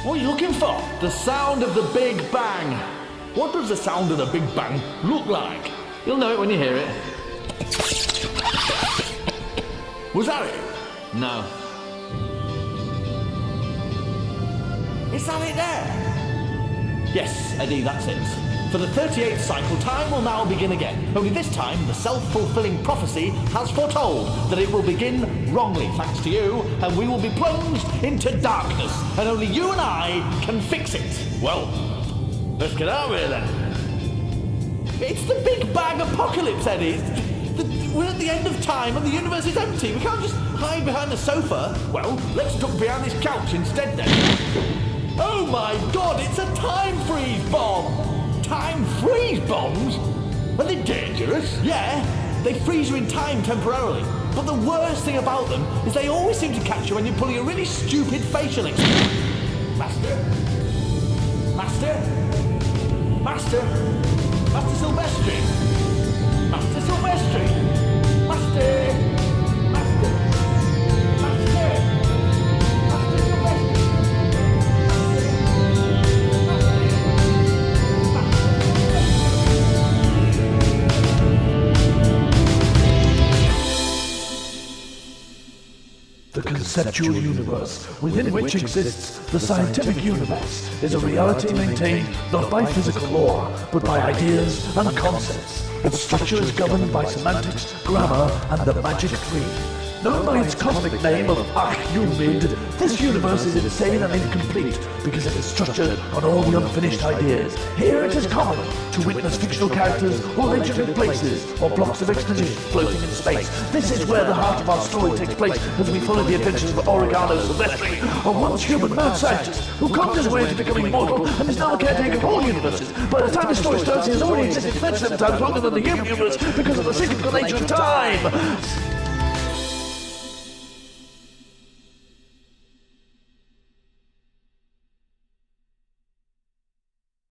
What are you looking for? The sound of the Big Bang. What does the sound of the Big Bang look like? You'll know it when you hear it. Was that it? No. Is that it there? Yes, Eddie, that's it. For the 38th cycle, time will now begin again. Only this time, the self-fulfilling prophecy has foretold that it will begin wrongly, thanks to you, and we will be plunged into darkness, and only you and I can fix it. Well, let's get out of here then. It's the Big Bang apocalypse, Eddie. We're at the end of time and the universe is empty. We can't just hide behind the sofa. Well, let's duck behind this couch instead then. Oh my God, it's a time freeze bomb! Time freeze bombs? Are they dangerous? Yeah, they freeze you in time temporarily. But the worst thing about them is they always seem to catch you when you're pulling a really stupid facial expression. Master? Master? Master? Master Silvestri? Master Silvestri? Master? Master? Master? Master Silvestri? The conceptual universe, within which exists the scientific universe, is a reality maintained not by physical law, but by ideas and concepts. Its structure is governed by semantics, grammar, and the magic three. Known by its cosmic name of Ach-Yu-Mid, this universe is insane and incomplete because it is structured on all the unfinished ideas. Here it is common to witness fictional characters or legendary places or blocks of exposition floating in space. This is where the heart of our story takes place as we follow the adventures of Oregano Silvestri, a once human mad scientist who conned his way into becoming immortal and is now a caretaker of all universes. By the time the story starts, he has already existed 37 times longer than the human universe because of the cyclical nature of time.